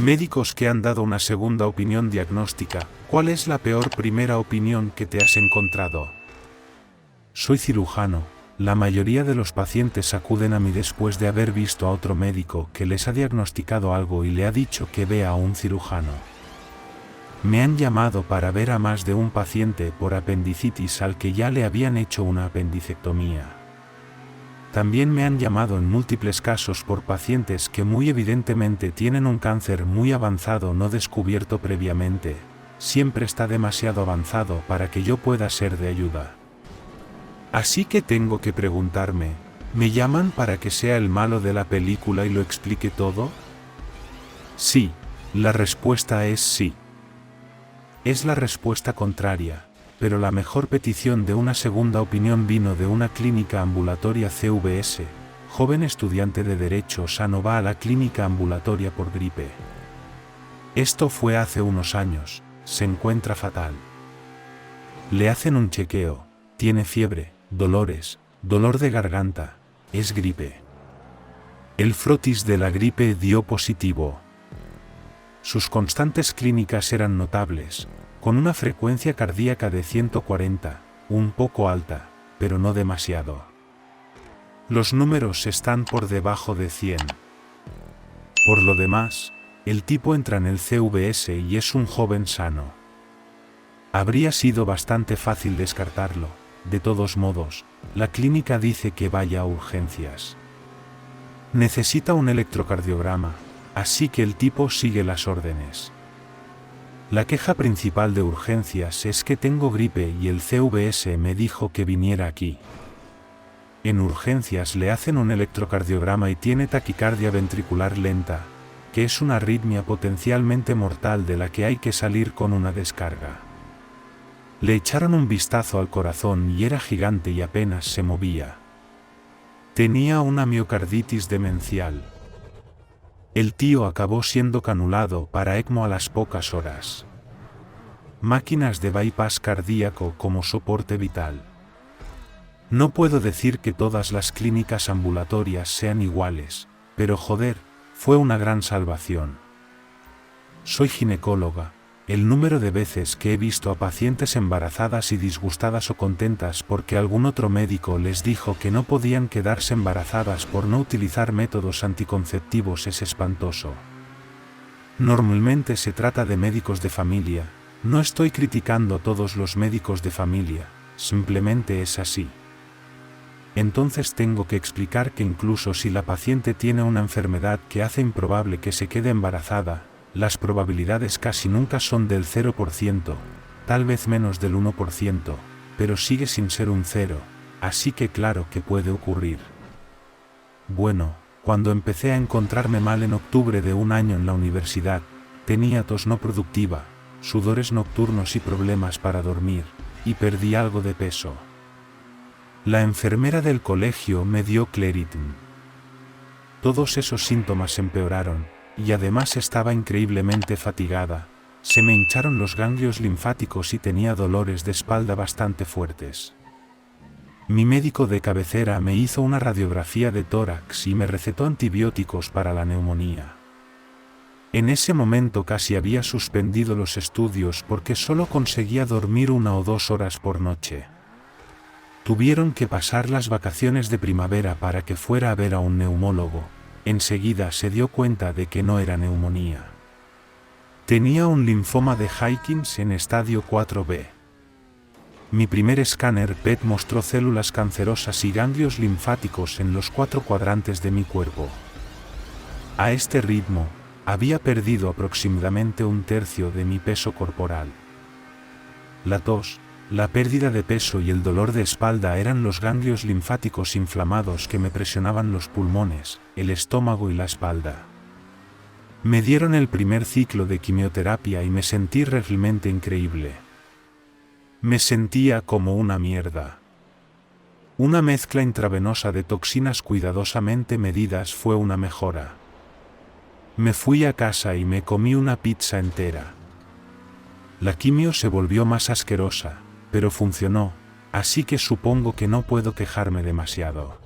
Médicos que han dado una segunda opinión diagnóstica. ¿Cuál es la peor primera opinión que te has encontrado? Soy cirujano. La mayoría de los pacientes acuden a mí después de haber visto a otro médico que les ha diagnosticado algo y le ha dicho que vea a un cirujano. Me han llamado para ver a más de un paciente por apendicitis al que ya le habían hecho una apendicectomía. También me han llamado en múltiples casos por pacientes que muy evidentemente tienen un cáncer muy avanzado no descubierto previamente. Siempre está demasiado avanzado para que yo pueda ser de ayuda. Así que tengo que preguntarme, ¿me llaman para que sea el malo de la película y lo explique todo? Sí, la respuesta es sí. Es la respuesta contraria. Pero la mejor petición de una segunda opinión vino de una clínica ambulatoria CVS. Joven estudiante de Derecho sano va a la clínica ambulatoria por gripe. Esto fue hace unos años, se encuentra fatal. Le hacen un chequeo, tiene fiebre, dolores, dolor de garganta, es gripe. El frotis de la gripe dio positivo. Sus constantes clínicas eran notables, con una frecuencia cardíaca de 140, un poco alta, pero no demasiado. Los números están por debajo de 100. Por lo demás, el tipo entra en el CVS y es un joven sano. Habría sido bastante fácil descartarlo. De todos modos, la clínica dice que vaya a urgencias. Necesita un electrocardiograma, así que el tipo sigue las órdenes. La queja principal de urgencias es que tengo gripe y el CVS me dijo que viniera aquí. En urgencias le hacen un electrocardiograma y tiene taquicardia ventricular lenta, que es una arritmia potencialmente mortal de la que hay que salir con una descarga. Le echaron un vistazo al corazón y era gigante y apenas se movía. Tenía una miocarditis demencial. El tío acabó siendo canulado para ECMO a las pocas horas. Máquinas de bypass cardíaco como soporte vital. No puedo decir que todas las clínicas ambulatorias sean iguales, pero joder, fue una gran salvación. Soy ginecóloga. El número de veces que he visto a pacientes embarazadas y disgustadas o contentas porque algún otro médico les dijo que no podían quedarse embarazadas por no utilizar métodos anticonceptivos es espantoso. Normalmente se trata de médicos de familia. No estoy criticando a todos los médicos de familia, simplemente es así. Entonces tengo que explicar que incluso si la paciente tiene una enfermedad que hace improbable que se quede embarazada, las probabilidades casi nunca son del 0%, tal vez menos del 1%, pero sigue sin ser un 0, así que claro que puede ocurrir. Bueno, cuando empecé a encontrarme mal en octubre de un año en la universidad, tenía tos no productiva, sudores nocturnos y problemas para dormir, y perdí algo de peso. La enfermera del colegio me dio Claritin. Todos esos síntomas empeoraron, y además estaba increíblemente fatigada, se me hincharon los ganglios linfáticos y tenía dolores de espalda bastante fuertes. Mi médico de cabecera me hizo una radiografía de tórax y me recetó antibióticos para la neumonía. En ese momento casi había suspendido los estudios porque solo conseguía dormir 1 o 2 horas por noche. Tuvieron que pasar las vacaciones de primavera para que fuera a ver a un neumólogo. Enseguida se dio cuenta de que no era neumonía. Tenía un linfoma de Hodgkin en estadio 4B. Mi primer escáner PET mostró células cancerosas y ganglios linfáticos en los 4 cuadrantes de mi cuerpo. A este ritmo, había perdido aproximadamente 1/3 de mi peso corporal. La tos, la pérdida de peso y el dolor de espalda eran los ganglios linfáticos inflamados que me presionaban los pulmones, el estómago y la espalda. Me dieron el primer ciclo de quimioterapia y me sentí realmente increíble. Me sentía como una mierda. Una mezcla intravenosa de toxinas cuidadosamente medidas fue una mejora. Me fui a casa y me comí una pizza entera. La quimio se volvió más asquerosa, pero funcionó, así que supongo que no puedo quejarme demasiado.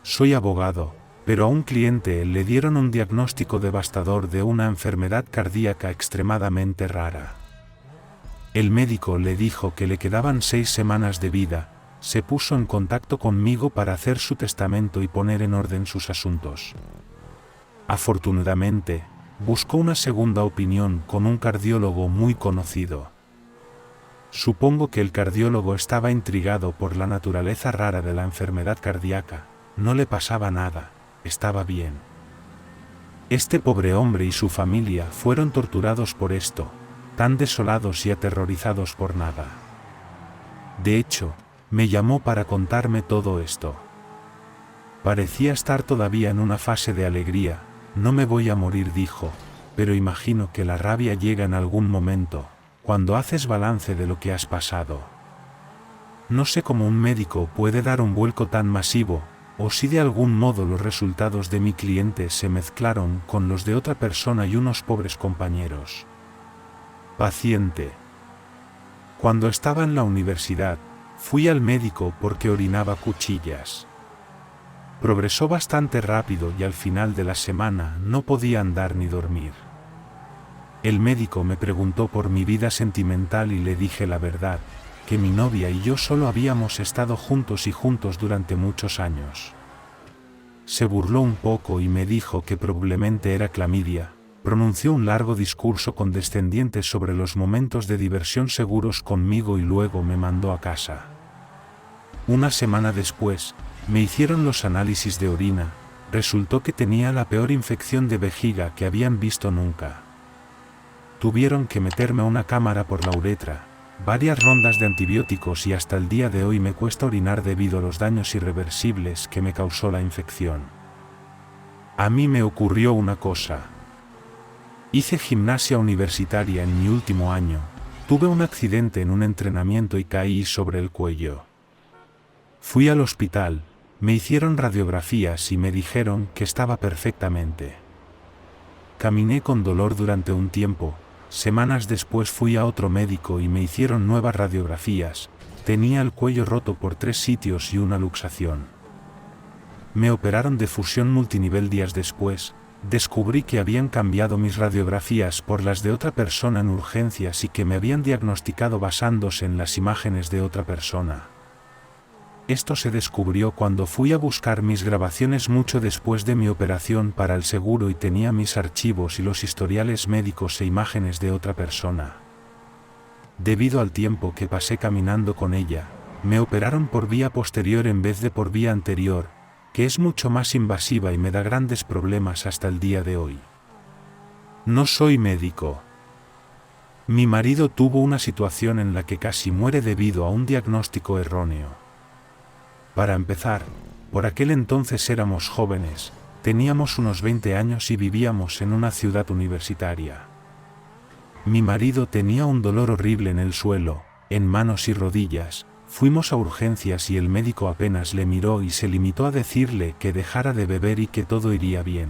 Soy abogado, pero a un cliente le dieron un diagnóstico devastador de una enfermedad cardíaca extremadamente rara. El médico le dijo que le quedaban 6 semanas de vida, se puso en contacto conmigo para hacer su testamento y poner en orden sus asuntos. Afortunadamente, buscó una segunda opinión con un cardiólogo muy conocido. Supongo que el cardiólogo estaba intrigado por la naturaleza rara de la enfermedad cardíaca, no le pasaba nada, estaba bien. Este pobre hombre y su familia fueron torturados por esto, tan desolados y aterrorizados por nada. De hecho, me llamó para contarme todo esto. Parecía estar todavía en una fase de alegría. No me voy a morir, dijo, pero imagino que la rabia llega en algún momento, cuando haces balance de lo que has pasado. No sé cómo un médico puede dar un vuelco tan masivo, o si de algún modo los resultados de mi cliente se mezclaron con los de otra persona y unos pobres compañeros. Paciente. Cuando estaba en la universidad, fui al médico porque orinaba cuchillas. Progresó bastante rápido y al final de la semana no podía andar ni dormir. El médico me preguntó por mi vida sentimental y le dije la verdad, que mi novia y yo solo habíamos estado juntos durante muchos años. Se burló un poco y me dijo que probablemente era clamidia, pronunció un largo discurso condescendiente sobre los momentos de diversión seguros conmigo y luego me mandó a casa. Una semana después, me hicieron los análisis de orina, resultó que tenía la peor infección de vejiga que habían visto nunca. Tuvieron que meterme una cámara por la uretra, varias rondas de antibióticos y hasta el día de hoy me cuesta orinar debido a los daños irreversibles que me causó la infección. A mí me ocurrió una cosa. Hice gimnasia universitaria en mi último año, tuve un accidente en un entrenamiento y caí sobre el cuello. Fui al hospital, me hicieron radiografías y me dijeron que estaba perfectamente. Caminé con dolor durante un tiempo. Semanas después fui a otro médico y me hicieron nuevas radiografías, tenía el cuello roto por 3 sitios y una luxación. Me operaron de fusión multinivel días después, descubrí que habían cambiado mis radiografías por las de otra persona en urgencias y que me habían diagnosticado basándose en las imágenes de otra persona. Esto se descubrió cuando fui a buscar mis grabaciones mucho después de mi operación para el seguro y tenía mis archivos y los historiales médicos e imágenes de otra persona. Debido al tiempo que pasé caminando con ella, me operaron por vía posterior en vez de por vía anterior, que es mucho más invasiva y me da grandes problemas hasta el día de hoy. No soy médico. Mi marido tuvo una situación en la que casi muere debido a un diagnóstico erróneo. Para empezar, por aquel entonces éramos jóvenes, teníamos unos 20 años y vivíamos en una ciudad universitaria. Mi marido tenía un dolor horrible en el suelo, en manos y rodillas, fuimos a urgencias y el médico apenas le miró y se limitó a decirle que dejara de beber y que todo iría bien.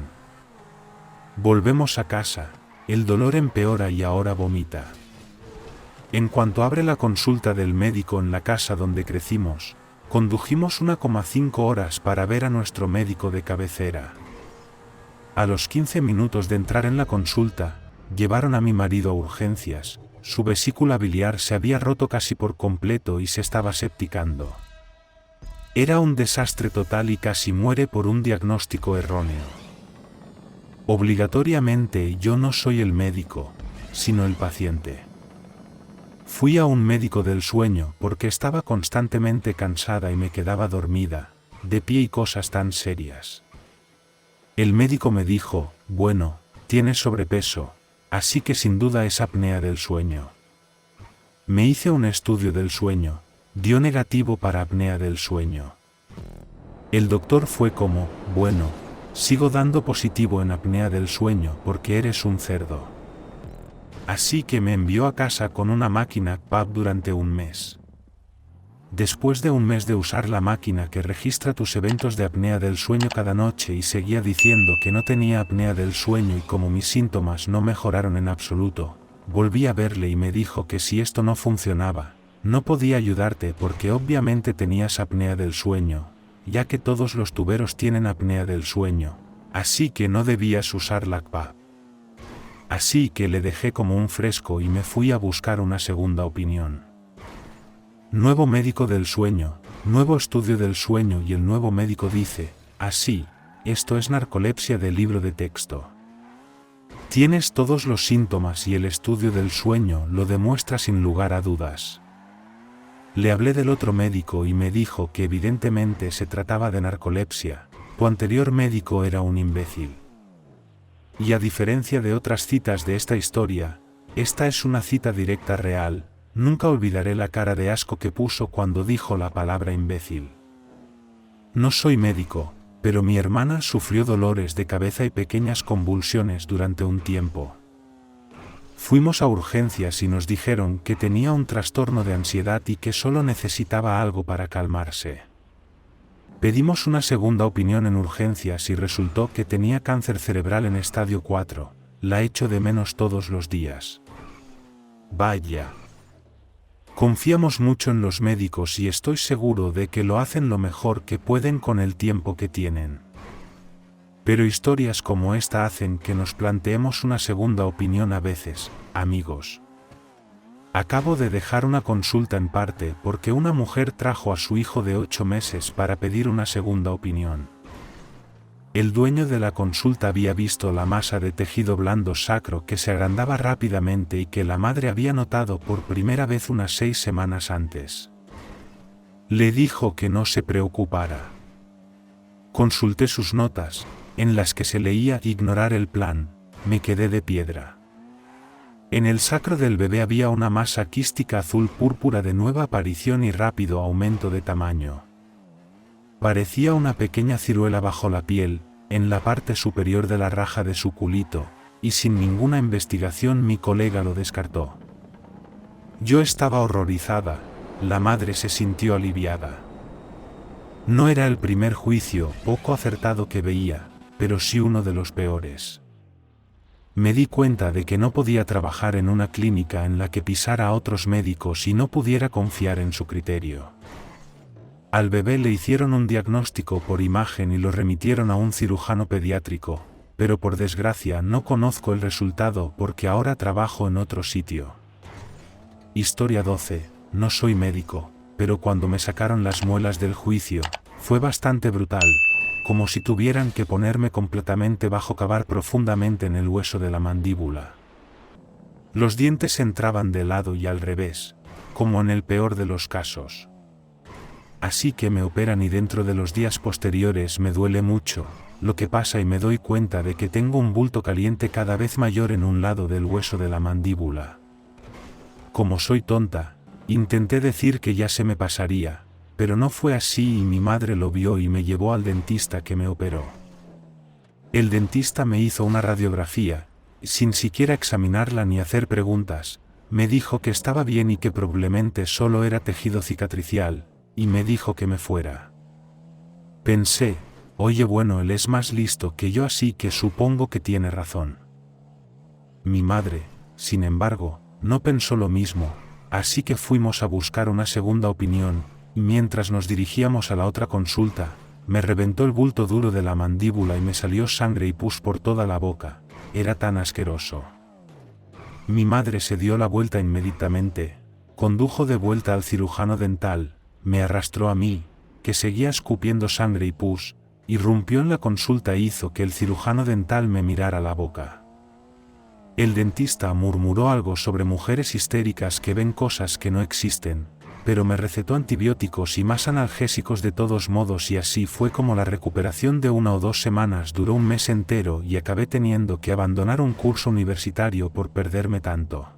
Volvemos a casa, el dolor empeora y ahora vomita. En cuanto abre la consulta del médico en la casa donde crecimos, condujimos 1,5 horas para ver a nuestro médico de cabecera. A los 15 minutos de entrar en la consulta, llevaron a mi marido a urgencias, su vesícula biliar se había roto casi por completo y se estaba septicando. Era un desastre total y casi muere por un diagnóstico erróneo. Obligatoriamente yo no soy el médico, sino el paciente. Fui a un médico del sueño porque estaba constantemente cansada y me quedaba dormida, de pie y cosas tan serias. El médico me dijo, bueno, tienes sobrepeso, así que sin duda es apnea del sueño. Me hice un estudio del sueño, dio negativo para apnea del sueño. El doctor fue como, bueno, sigo dando positivo en apnea del sueño porque eres un cerdo. Así que me envió a casa con una máquina PAP durante un mes. Después de un mes de usar la máquina que registra tus eventos de apnea del sueño cada noche y seguía diciendo que no tenía apnea del sueño y como mis síntomas no mejoraron en absoluto, volví a verle y me dijo que si esto no funcionaba, no podía ayudarte porque obviamente tenías apnea del sueño, ya que todos los tuberos tienen apnea del sueño, así que no debías usar LACPA. Así que le dejé como un fresco y me fui a buscar una segunda opinión. Nuevo médico del sueño, nuevo estudio del sueño y el nuevo médico dice, así, esto es narcolepsia del libro de texto. Tienes todos los síntomas y el estudio del sueño lo demuestra sin lugar a dudas. Le hablé del otro médico y me dijo que evidentemente se trataba de narcolepsia, tu anterior médico era un imbécil. Y a diferencia de otras citas de esta historia, esta es una cita directa real, nunca olvidaré la cara de asco que puso cuando dijo la palabra imbécil. No soy médico, pero mi hermana sufrió dolores de cabeza y pequeñas convulsiones durante un tiempo. Fuimos a urgencias y nos dijeron que tenía un trastorno de ansiedad y que solo necesitaba algo para calmarse. Pedimos una segunda opinión en urgencias y resultó que tenía cáncer cerebral en estadio 4, la echo de menos todos los días. Vaya. Confiamos mucho en los médicos y estoy seguro de que lo hacen lo mejor que pueden con el tiempo que tienen. Pero historias como esta hacen que nos planteemos una segunda opinión a veces, amigos. Acabo de dejar una consulta en parte porque una mujer trajo a su hijo de 8 meses para pedir una segunda opinión. El dueño de la consulta había visto la masa de tejido blando sacro que se agrandaba rápidamente y que la madre había notado por primera vez unas 6 semanas antes. Le dijo que no se preocupara. Consulté sus notas, en las que se leía ignorar el plan, me quedé de piedra. En el sacro del bebé había una masa quística azul púrpura de nueva aparición y rápido aumento de tamaño. Parecía una pequeña ciruela bajo la piel, en la parte superior de la raja de su culito, y sin ninguna investigación mi colega lo descartó. Yo estaba horrorizada, la madre se sintió aliviada. No era el primer juicio poco acertado que veía, pero sí uno de los peores. Me di cuenta de que no podía trabajar en una clínica en la que pisara a otros médicos y no pudiera confiar en su criterio. Al bebé le hicieron un diagnóstico por imagen y lo remitieron a un cirujano pediátrico, pero por desgracia no conozco el resultado porque ahora trabajo en otro sitio. Historia 12. No soy médico, pero cuando me sacaron las muelas del juicio, fue bastante brutal, como si tuvieran que ponerme completamente bajo, cavar profundamente en el hueso de la mandíbula. Los dientes entraban de lado y al revés, como en el peor de los casos. Así que me operan y dentro de los días posteriores me duele mucho, lo que pasa y me doy cuenta de que tengo un bulto caliente cada vez mayor en un lado del hueso de la mandíbula. Como soy tonta, intenté decir que ya se me pasaría, pero no fue así y mi madre lo vio y me llevó al dentista que me operó. El dentista me hizo una radiografía, sin siquiera examinarla ni hacer preguntas, me dijo que estaba bien y que probablemente solo era tejido cicatricial, y me dijo que me fuera. Pensé, oye bueno, él es más listo que yo así que supongo que tiene razón. Mi madre, sin embargo, no pensó lo mismo, así que fuimos a buscar una segunda opinión, y mientras nos dirigíamos a la otra consulta, me reventó el bulto duro de la mandíbula y me salió sangre y pus por toda la boca, era tan asqueroso. Mi madre se dio la vuelta inmediatamente, condujo de vuelta al cirujano dental, me arrastró a mí, que seguía escupiendo sangre y pus, irrumpió en la consulta e hizo que el cirujano dental me mirara la boca. El dentista murmuró algo sobre mujeres histéricas que ven cosas que no existen, pero me recetó antibióticos y más analgésicos de todos modos y así fue como la recuperación de 1 o 2 semanas duró un mes entero y acabé teniendo que abandonar un curso universitario por perderme tanto.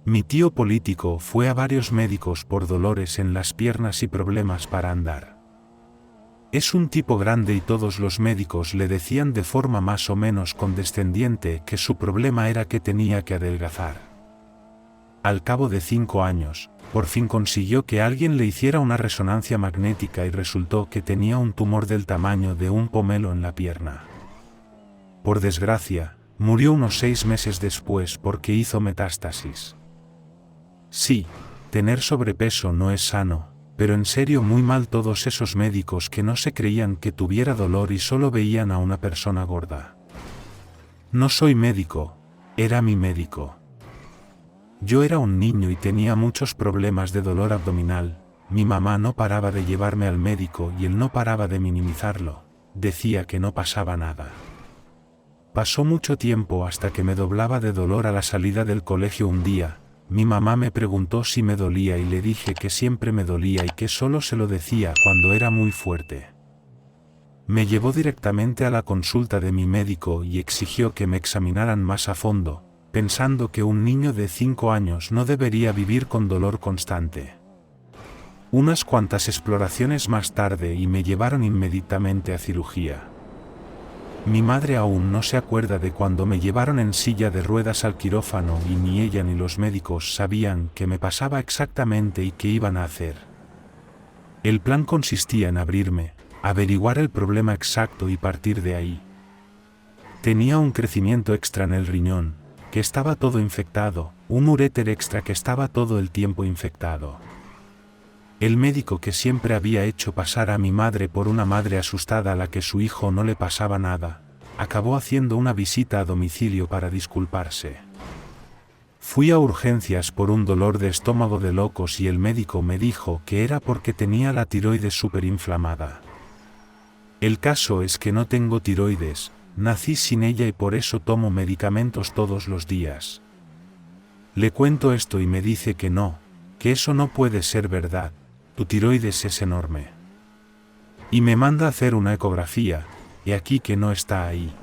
Mi tío político fue a varios médicos por dolores en las piernas y problemas para andar. Es un tipo grande y todos los médicos le decían de forma más o menos condescendiente que su problema era que tenía que adelgazar. Al cabo de 5 años, por fin consiguió que alguien le hiciera una resonancia magnética y resultó que tenía un tumor del tamaño de un pomelo en la pierna. Por desgracia, murió unos 6 meses después porque hizo metástasis. Sí, tener sobrepeso no es sano, pero en serio muy mal todos esos médicos que no se creían que tuviera dolor y solo veían a una persona gorda. No soy médico, era mi médico. Yo era un niño y tenía muchos problemas de dolor abdominal. Mi mamá no paraba de llevarme al médico y él no paraba de minimizarlo. Decía que no pasaba nada. Pasó mucho tiempo hasta que me doblaba de dolor a la salida del colegio un día. Mi mamá me preguntó si me dolía y le dije que siempre me dolía y que solo se lo decía cuando era muy fuerte. Me llevó directamente a la consulta de mi médico y exigió que me examinaran más a fondo, pensando que un niño de 5 años no debería vivir con dolor constante. Unas cuantas exploraciones más tarde y me llevaron inmediatamente a cirugía. Mi madre aún no se acuerda de cuando me llevaron en silla de ruedas al quirófano y ni ella ni los médicos sabían qué me pasaba exactamente y qué iban a hacer. El plan consistía en abrirme, averiguar el problema exacto y partir de ahí. Tenía un crecimiento extra en el riñón, que estaba todo infectado, un uréter extra que estaba todo el tiempo infectado. El médico que siempre había hecho pasar a mi madre por una madre asustada a la que su hijo no le pasaba nada, acabó haciendo una visita a domicilio para disculparse. Fui a urgencias por un dolor de estómago de locos y el médico me dijo que era porque tenía la tiroides superinflamada. El caso es que no tengo tiroides, nací sin ella y por eso tomo medicamentos todos los días. Le cuento esto y me dice que no, que eso no puede ser verdad. Tu tiroides es enorme. Y me manda a hacer una ecografía, y aquí que no está ahí.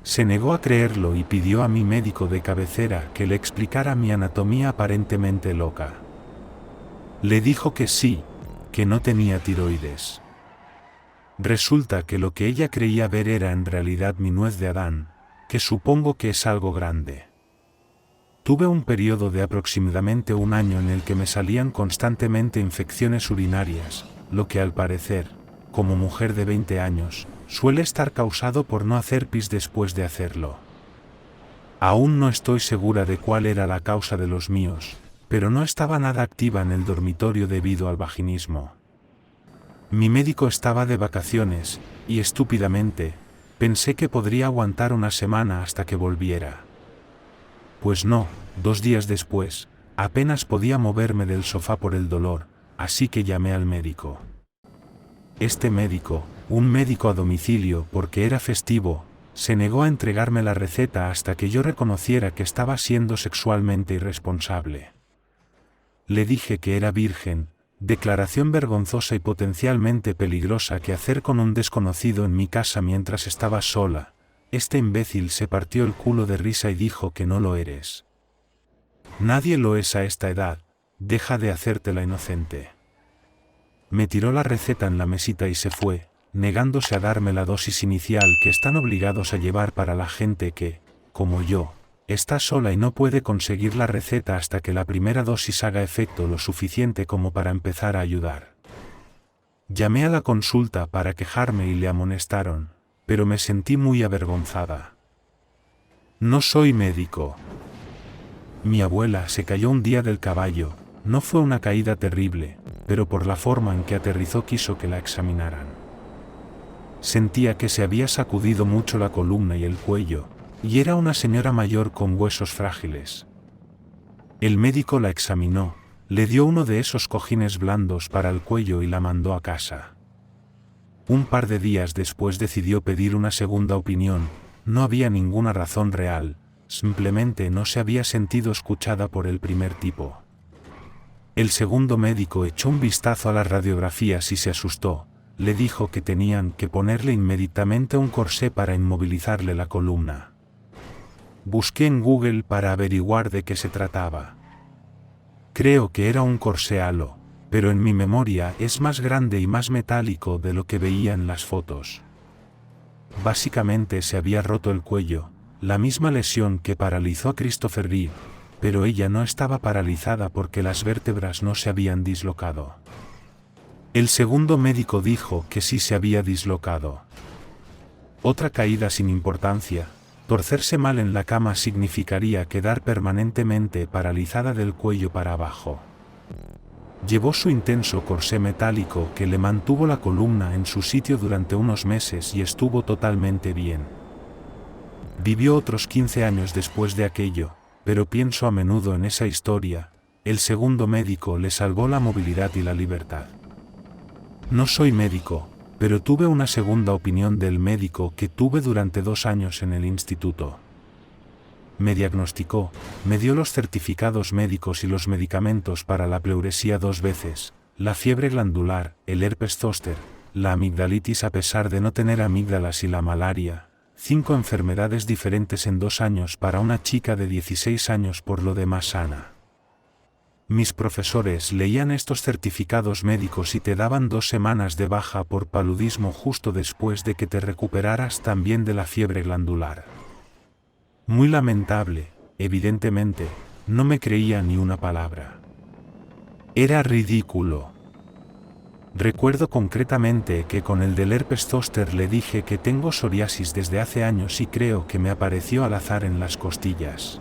Se negó a creerlo y pidió a mi médico de cabecera que le explicara mi anatomía aparentemente loca. Le dijo que sí, que no tenía tiroides. Resulta que lo que ella creía ver era en realidad mi nuez de Adán, que supongo que es algo grande. Tuve un periodo de aproximadamente un año en el que me salían constantemente infecciones urinarias, lo que al parecer, como mujer de 20 años, suele estar causado por no hacer pis después de hacerlo. Aún no estoy segura de cuál era la causa de los míos, pero no estaba nada activa en el dormitorio debido al vaginismo. Mi médico estaba de vacaciones, y estúpidamente, pensé que podría aguantar una semana hasta que volviera. Pues no, 2 días después, apenas podía moverme del sofá por el dolor, así que llamé al médico. Este médico, un médico a domicilio porque era festivo, se negó a entregarme la receta hasta que yo reconociera que estaba siendo sexualmente irresponsable. Le dije que era virgen, declaración vergonzosa y potencialmente peligrosa que hacer con un desconocido en mi casa mientras estaba sola. Este imbécil se partió el culo de risa y dijo que no lo eres. Nadie lo es a esta edad, deja de hacerte la inocente. Me tiró la receta en la mesita y se fue, negándose a darme la dosis inicial que están obligados a llevar para la gente que, como yo, está sola y no puede conseguir la receta hasta que la primera dosis haga efecto lo suficiente como para empezar a ayudar. Llamé a la consulta para quejarme y le amonestaron, pero me sentí muy avergonzada. No soy médico. Mi abuela se cayó un día del caballo, no fue una caída terrible, pero por la forma en que aterrizó quiso que la examinaran. Sentía que se había sacudido mucho la columna y el cuello, y era una señora mayor con huesos frágiles. El médico la examinó, le dio uno de esos cojines blandos para el cuello y la mandó a casa. Un par de días después decidió pedir una segunda opinión, no había ninguna razón real, simplemente no se había sentido escuchada por el primer tipo. El segundo médico echó un vistazo a las radiografías y se asustó, le dijo que tenían que ponerle inmediatamente un corsé para inmovilizarle la columna. Busqué en Google para averiguar de qué se trataba. Creo que era un corsé halo, pero en mi memoria es más grande y más metálico de lo que veía en las fotos. Básicamente se había roto el cuello, la misma lesión que paralizó a Christopher Reeve, pero ella no estaba paralizada porque las vértebras no se habían dislocado. El segundo médico dijo que sí se había dislocado. Otra caída sin importancia, torcerse mal en la cama significaría quedar permanentemente paralizada del cuello para abajo. Llevó su intenso corsé metálico que le mantuvo la columna en su sitio durante unos meses y estuvo totalmente bien. Vivió otros 15 años después de aquello, pero pienso a menudo en esa historia. El segundo médico le salvó la movilidad y la libertad. No soy médico, pero tuve una segunda opinión del médico que tuve durante 2 años en el instituto. Me diagnosticó, me dio los certificados médicos y los medicamentos para la pleuresía 2 veces, la fiebre glandular, el herpes zóster, la amigdalitis a pesar de no tener amígdalas y la malaria, 5 enfermedades diferentes en 2 años para una chica de 16 años por lo demás sana. Mis profesores leían estos certificados médicos y te daban 2 semanas de baja por paludismo justo después de que te recuperaras también de la fiebre glandular. Muy lamentable, evidentemente, no me creía ni una palabra. Era ridículo. Recuerdo concretamente que con el del herpes zóster le dije que tengo psoriasis desde hace años y creo que me apareció al azar en las costillas.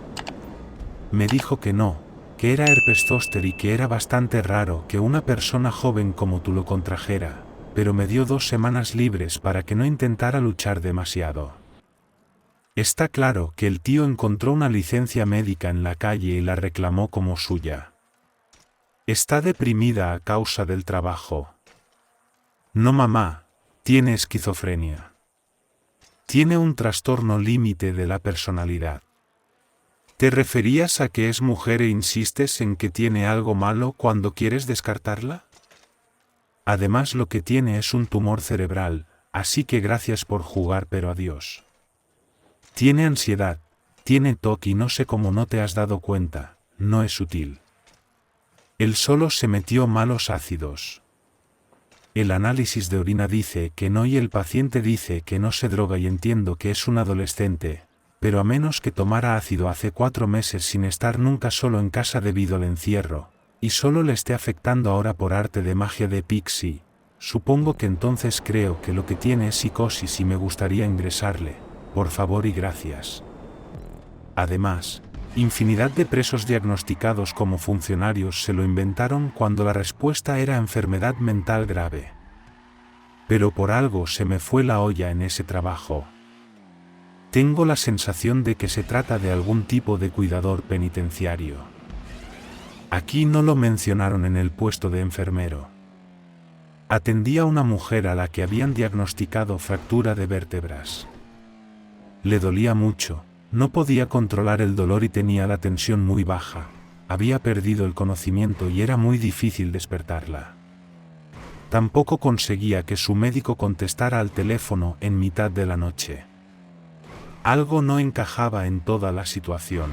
Me dijo que no, que era herpes zóster y que era bastante raro que una persona joven como tú lo contrajera, pero me dio 2 semanas libres para que no intentara luchar demasiado. Está claro que el tío encontró una licencia médica en la calle y la reclamó como suya. Está deprimida a causa del trabajo. No mamá, tiene esquizofrenia. Tiene un trastorno límite de la personalidad. ¿Te referías a que es mujer e insistes en que tiene algo malo cuando quieres descartarla? Además lo que tiene es un tumor cerebral, así que gracias por jugar pero adiós. Tiene ansiedad, tiene TOC y no sé cómo no te has dado cuenta, no es sutil. Él solo se metió malos ácidos. El análisis de orina dice que no y el paciente dice que no se droga y entiendo que es un adolescente, pero a menos que tomara ácido hace 4 meses sin estar nunca solo en casa debido al encierro, y solo le esté afectando ahora por arte de magia de Pixie, supongo que entonces creo que lo que tiene es psicosis y me gustaría ingresarle. Por favor y gracias. Además, infinidad de presos diagnosticados como funcionarios se lo inventaron cuando la respuesta era enfermedad mental grave. Pero por algo se me fue la olla en ese trabajo. Tengo la sensación de que se trata de algún tipo de cuidador penitenciario. Aquí no lo mencionaron en el puesto de enfermero. Atendía a una mujer a la que habían diagnosticado fractura de vértebras. Le dolía mucho, no podía controlar el dolor y tenía la tensión muy baja, había perdido el conocimiento y era muy difícil despertarla. Tampoco conseguía que su médico contestara al teléfono en mitad de la noche. Algo no encajaba en toda la situación.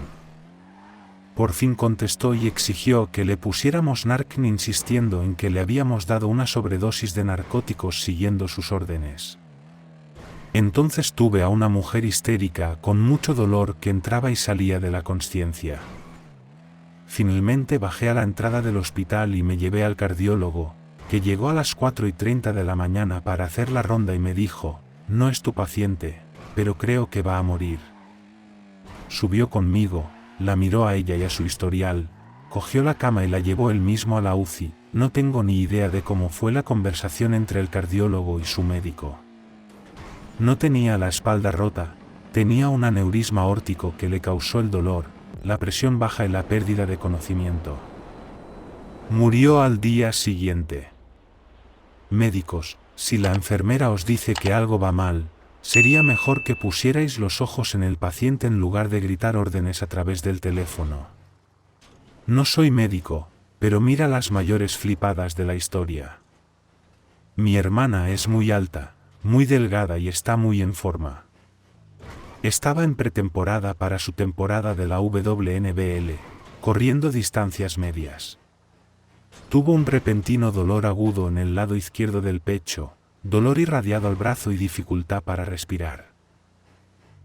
Por fin contestó y exigió que le pusiéramos Narcan insistiendo en que le habíamos dado una sobredosis de narcóticos siguiendo sus órdenes. Entonces tuve a una mujer histérica con mucho dolor que entraba y salía de la consciencia. Finalmente bajé a la entrada del hospital y me llevé al cardiólogo, que llegó a las 4:30 de la mañana para hacer la ronda y me dijo, no es tu paciente, pero creo que va a morir. Subió conmigo, la miró a ella y a su historial, cogió la cama y la llevó él mismo a la UCI. No tengo ni idea de cómo fue la conversación entre el cardiólogo y su médico. No tenía la espalda rota, tenía un aneurisma aórtico que le causó el dolor, la presión baja y la pérdida de conocimiento. Murió al día siguiente. Médicos, si la enfermera os dice que algo va mal, sería mejor que pusierais los ojos en el paciente en lugar de gritar órdenes a través del teléfono. No soy médico, pero mira las mayores flipadas de la historia. Mi hermana es muy alta, muy delgada y está muy en forma. Estaba en pretemporada para su temporada de la WNBL, corriendo distancias medias. Tuvo un repentino dolor agudo en el lado izquierdo del pecho, dolor irradiado al brazo y dificultad para respirar.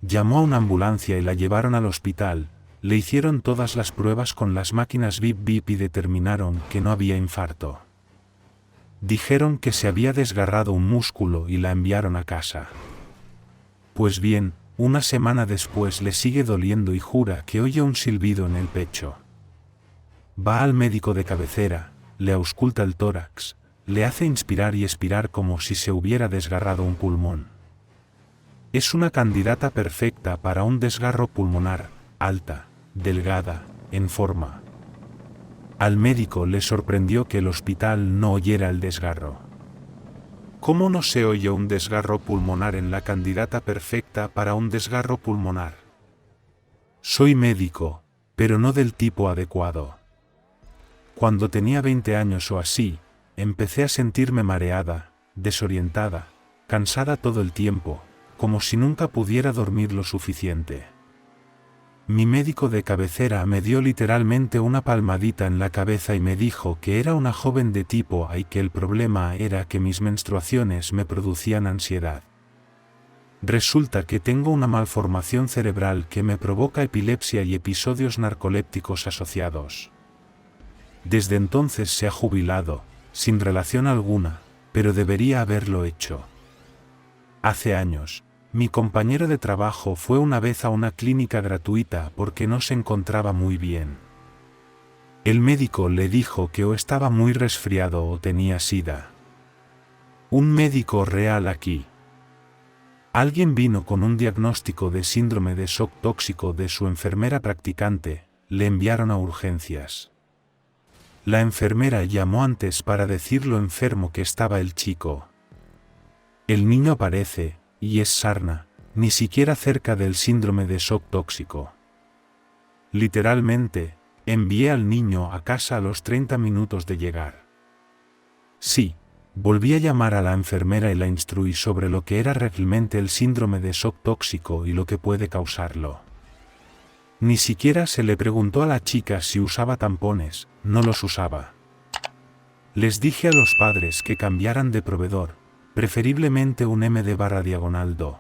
Llamó a una ambulancia y la llevaron al hospital, le hicieron todas las pruebas con las máquinas Bip Bip y determinaron que no había infarto. Dijeron que se había desgarrado un músculo y la enviaron a casa. Pues bien, una semana después le sigue doliendo y jura que oye un silbido en el pecho. Va al médico de cabecera, le ausculta el tórax, le hace inspirar y expirar como si se hubiera desgarrado un pulmón. Es una candidata perfecta para un desgarro pulmonar, alta, delgada, en forma. Al médico le sorprendió que el hospital no oyera el desgarro. ¿Cómo no se oye un desgarro pulmonar en la candidata perfecta para un desgarro pulmonar? Soy médico, pero no del tipo adecuado. Cuando tenía 20 años o así, empecé a sentirme mareada, desorientada, cansada todo el tiempo, como si nunca pudiera dormir lo suficiente. Mi médico de cabecera me dio literalmente una palmadita en la cabeza y me dijo que era una joven de tipo A y que el problema era que mis menstruaciones me producían ansiedad. Resulta que tengo una malformación cerebral que me provoca epilepsia y episodios narcolépticos asociados. Desde entonces se ha jubilado, sin relación alguna, pero debería haberlo hecho. Hace años, mi compañero de trabajo fue una vez a una clínica gratuita porque no se encontraba muy bien. El médico le dijo que o estaba muy resfriado o tenía SIDA. Un médico real aquí. Alguien vino con un diagnóstico de síndrome de shock tóxico de su enfermera practicante, le enviaron a urgencias. La enfermera llamó antes para decir lo enfermo que estaba el chico. El niño aparece, y es sarna, ni siquiera cerca del síndrome de shock tóxico. Literalmente, envié al niño a casa a los 30 minutos de llegar. Sí, volví a llamar a la enfermera y la instruí sobre lo que era realmente el síndrome de shock tóxico y lo que puede causarlo. Ni siquiera se le preguntó a la chica si usaba tampones, no los usaba. Les dije a los padres que cambiaran de proveedor, preferiblemente un MD/2.